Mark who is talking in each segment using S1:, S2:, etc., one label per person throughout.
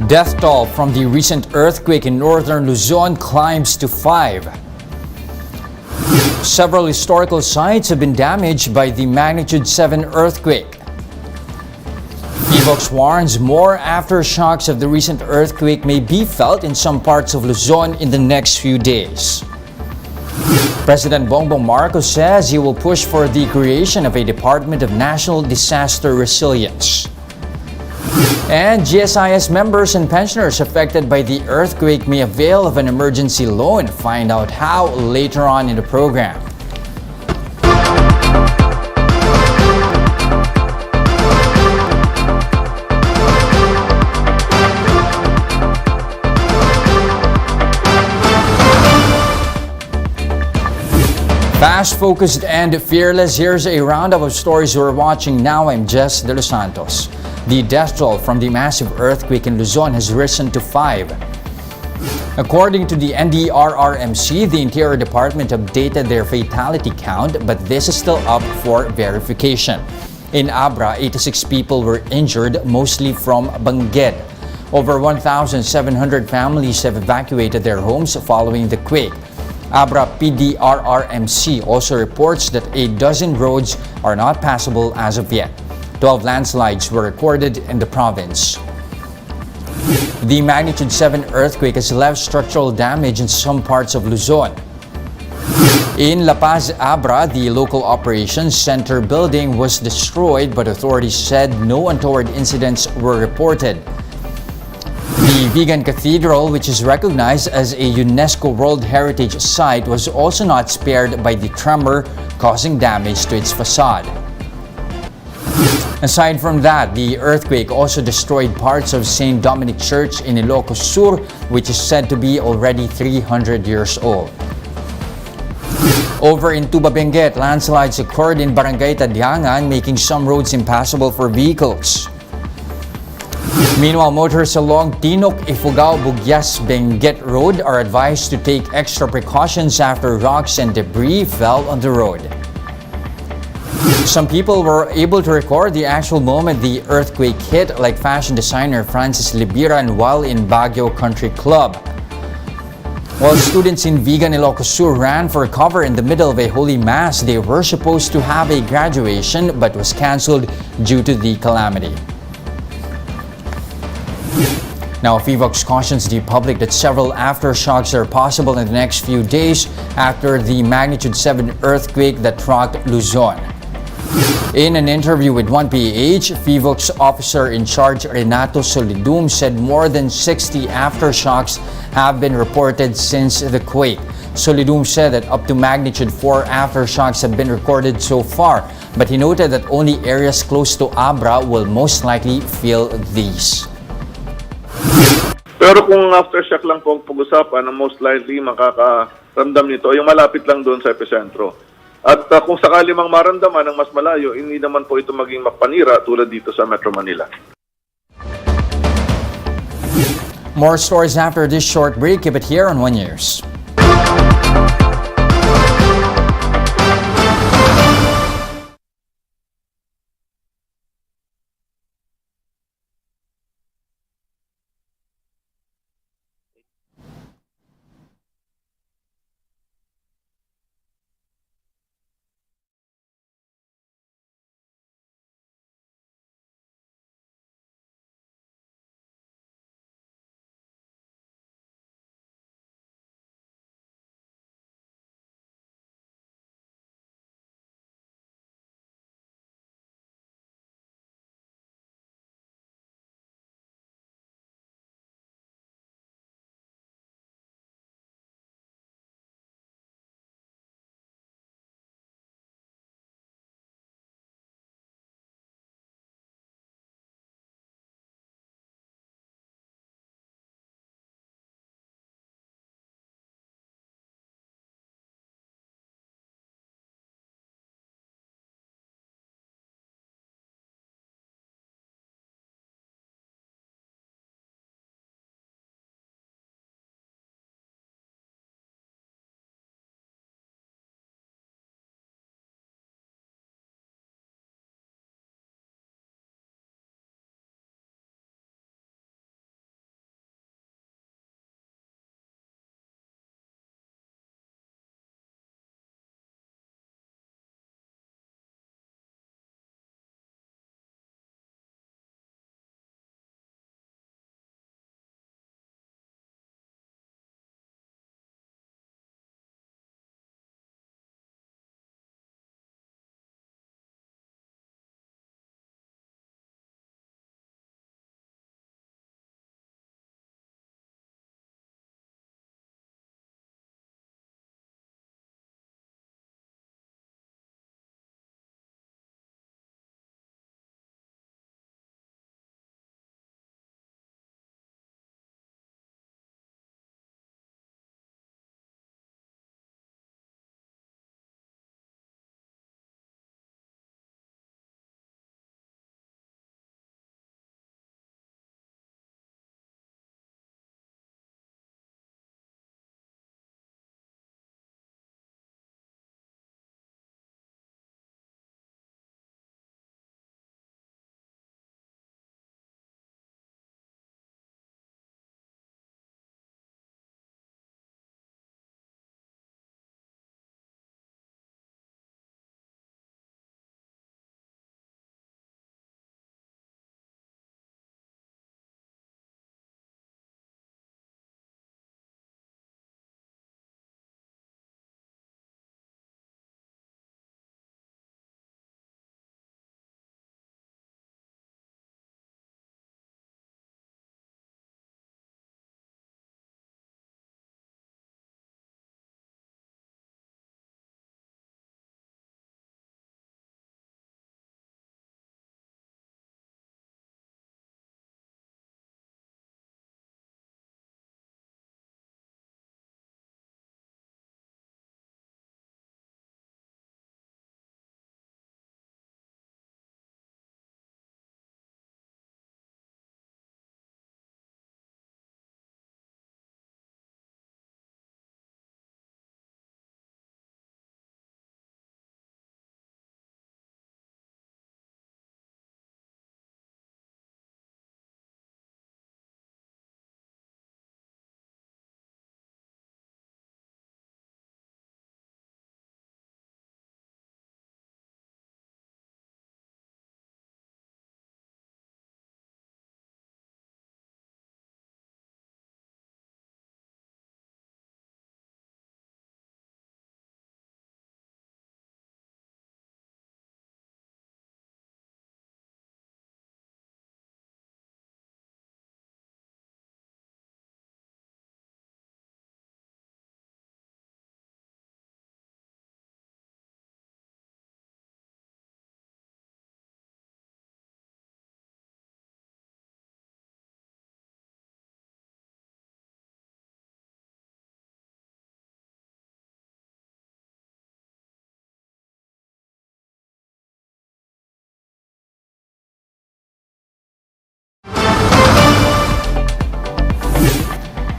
S1: Death toll from the recent earthquake in northern Luzon climbs to 5. Several historical sites have been damaged by the magnitude 7 earthquake. PHIVOLCS warns more aftershocks of the recent earthquake may be felt in some parts of Luzon in the next few days. President Bongbong Marcos says he will push for the creation of a Department of National Disaster Resilience. And GSIS members and pensioners affected by the earthquake may avail of an emergency loan. Find out how later on in the program. Fast, focused, and fearless, here's a roundup of stories we're watching now. I'm Jess De Los Santos. The death toll from the massive earthquake in Luzon has risen to 5. According to the NDRRMC, the Interior Department updated their fatality count, but this is still up for verification. In Abra, 86 people were injured, mostly from Bangged. Over 1,700 families have evacuated their homes following the quake. Abra PDRRMC also reports that a dozen roads are not passable as of yet. 12 landslides were recorded in the province. The magnitude 7 earthquake has left structural damage in some parts of Luzon. In La Paz, Abra, the local operations center building was destroyed, but authorities said no untoward incidents were reported. The Vigan Cathedral, which is recognized as a UNESCO World Heritage Site, was also not spared by the tremor, causing damage to its facade. Aside from that, the earthquake also destroyed parts of St. Dominic Church in Ilocos Sur, which is said to be already 300 years old. Over in Tuba Benguet, landslides occurred in Barangay Tadyangan, making some roads impassable for vehicles. Meanwhile, motorists along Tinok, Ifugao, Bugyas, Benguet Road are advised to take extra precautions after rocks and debris fell on the road. Some people were able to record the actual moment the earthquake hit, like fashion designer Francis Libiran while in Baguio Country Club. While students in Vigan, Ilocos Sur ran for cover in the middle of a holy mass, they were supposed to have a graduation but was cancelled due to the calamity. Now, PHIVOLCS cautions the public that several aftershocks are possible in the next few days after the magnitude 7 earthquake that rocked Luzon. In an interview with 1PH, PHIVOLCS officer in charge Renato Solidum said more than 60 aftershocks have been reported since the quake. Solidum said that up to magnitude 4 aftershocks have been recorded so far, but he noted that only areas close to Abra will most likely feel these.
S2: Pero kung aftershock lang po ang pag-usapan, ang most likely makakaramdam nito, yung malapit lang doon sa epicentro. At kung sakali mang maramdaman ng mas malayo, hindi naman po ito maging mapanira tulad dito sa Metro Manila.
S1: More stories after this short break. Keep it here on One News.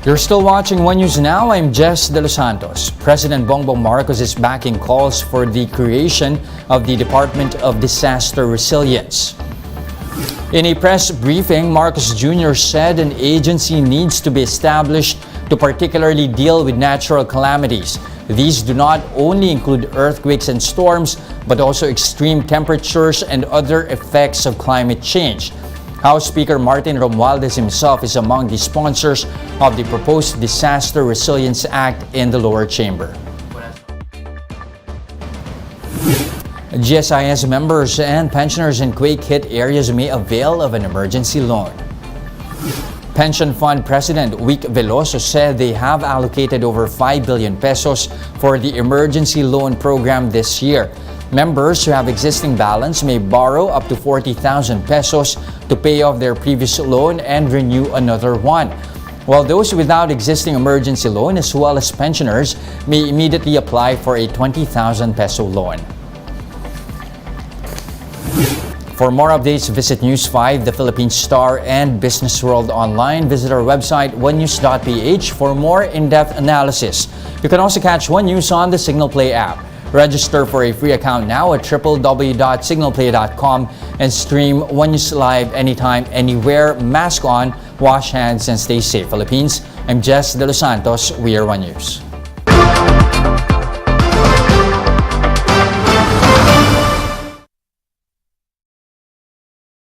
S1: You're still watching One News Now. I'm Jess De Los Santos. President Bongbong Marcos is backing calls for the creation of the Department of Disaster Resilience. In a press briefing, Marcos Jr. said an agency needs to be established to particularly deal with natural calamities. These do not only include earthquakes and storms, but also extreme temperatures and other effects of climate change. House Speaker Martin Romualdez himself is among the sponsors of the proposed Disaster Resilience Act in the lower chamber. GSIS members and pensioners in quake-hit areas may avail of an emergency loan. Pension Fund President Wick Veloso said they have allocated over 5 billion pesos for the emergency loan program this year. Members who have existing balance may borrow up to 40,000 pesos to pay off their previous loan and renew another one. While those without existing emergency loan as well as pensioners may immediately apply for a 20,000 peso loan. For more updates, visit News 5, the Philippine Star, and Business World online. Visit our website, onenews.ph, for more in-depth analysis. You can also catch One News on the Signal Play app. Register for a free account now at www.signalplay.com and stream One News Live anytime, anywhere. Mask on, wash hands, and stay safe. Philippines, I'm Jess De Los Santos. We are One News.